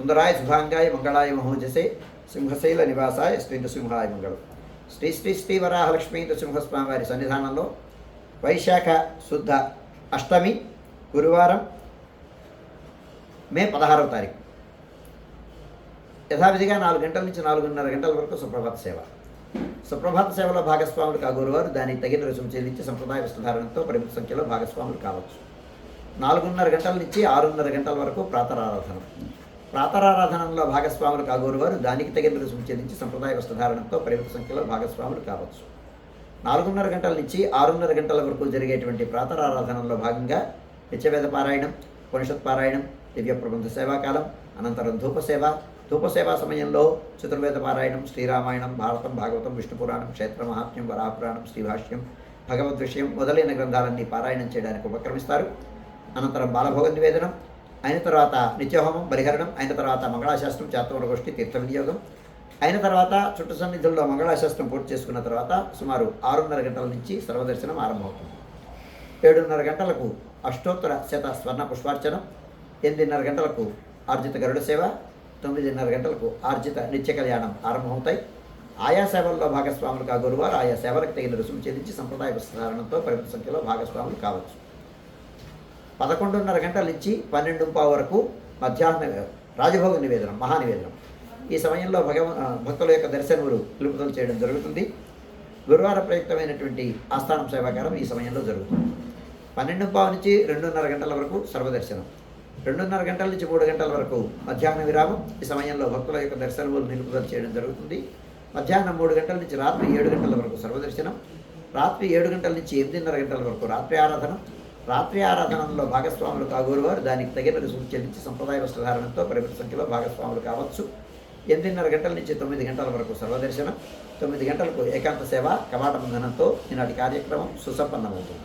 సుందరాయ శుభాంగాయ మంగళాయ మహోజసే సింహశైల నివాసాయ శ్రీ నృసింహాయ మంగళం. శ్రీ శ్రీ శ్రీ వరాహలక్ష్మీ నృసింహస్వామి వారి సన్నిధానంలో వైశాఖ శుద్ధ అష్టమి గురువారం మే 16వ తారీఖు యథావిధిగా 4 గంటల నుంచి 4:30 గంటల వరకు సుప్రభాత సేవ. సుప్రభాత సేవలో భాగస్వాములు కాగోరువారు దానికి తగిన రుసుము చెల్లించి సంప్రదాయ వస్త్రధారణతో పరిమిత సంఖ్యలో భాగస్వాములు కావచ్చు. 4:30 గంటల నుంచి 6:30 గంటల వరకు ప్రాతరారాధన. ప్రాతరారాధనలో భాగస్వాములు కాగోరువారు దానికి తగిన రుసుము చెల్లించి సంప్రదాయ వస్త్రధారణతో పరిమిత సంఖ్యలో భాగస్వాములు కావచ్చు. 4:30 గంటల నుంచి 6:30 గంటల వరకు జరిగేటువంటి ప్రాతరారాధనలో భాగంగా నిత్యవేద పారాయణం, ఉపనిషత్ పారాయణం, దివ్య ప్రబంధ సేవాకాలం, అనంతరం ధూపసేవా సమయంలో చతుర్వేద పారాయణం, శ్రీరామాయణం, భారతం, భాగవతం, విష్ణు పురాణం, క్షేత్ర మహాత్మ్యం, వరాపురాణం, శ్రీభాష్యం, భగవద్ విషయం మొదలైన గ్రంథాలన్నీ పారాయణం చేయడానికి ఉపక్రమిస్తారు. అనంతరం బాలభోగ నివేదనం అయిన తర్వాత నిత్యహోమం, బలిహరణం అయిన తర్వాత మంగళాశాస్త్రం, చాతుర్గోష్ఠి, తీర్థ వినియోగం అయిన తర్వాత చుట్టు సన్నిధుల్లో మంగళాశాస్త్రం పూర్తి చేసుకున్న తర్వాత సుమారు 6:30 గంటల నుంచి సర్వదర్శనం ఆరంభమవుతుంది. 7:30 గంటలకు అష్టోత్తర శత స్వర్ణ పుష్పార్చనం, 8:30 గంటలకు ఆర్జిత గరుడ సేవ, 9:30 గంటలకు ఆర్జిత నిత్య కళ్యాణం ఆరంభమవుతాయి. ఆయా సేవల్లో భాగస్వాములు కాగోరువారు ఆయా సేవలకు తగిన రుసుము చెల్లించి సంప్రదాయ వస్త్రధారణతో పరిమిత సంఖ్యలో భాగస్వాములు కావచ్చు. 11:30 గంటల నుంచి 12:15 వరకు మధ్యాహ్న రాజభోగ నివేదనం, మహానివేదనం. ఈ సమయంలో భక్తుల యొక్క దర్శనములు నిలుపుదల చేయడం జరుగుతుంది. గురువార ప్రయుక్తమైనటువంటి ఆస్థానం సేవాకారం ఈ సమయంలో జరుగుతుంది. 12:15 నుంచి 2:30 గంటల వరకు సర్వదర్శనం, 2:30 గంటల నుంచి 3 గంటల వరకు మధ్యాహ్న విరామం. ఈ సమయంలో భక్తుల యొక్క దర్శనములు నిలుపుదల చేయడం జరుగుతుంది. మధ్యాహ్నం 3 గంటల నుంచి రాత్రి 7 గంటల వరకు సర్వదర్శనం, రాత్రి 7 గంటల నుంచి 8:30 గంటల వరకు రాత్రి ఆరాధన. రాత్రి ఆరాధనలో భాగస్వాములు కాగోరువారు దానికి తగిన రుసుము చెల్లించి సంప్రదాయ వస్త్రధారణతో పరిమిత సంఖ్యలో భాగస్వాములు కావచ్చు. 8:30 గంటల నుంచి 9 గంటల వరకు సర్వదర్శనం, 9 గంటలకు ఏకాంత సేవ కవాట బంధనంతో ఈనాటి కార్యక్రమం సుసంపన్నమవుతుంది.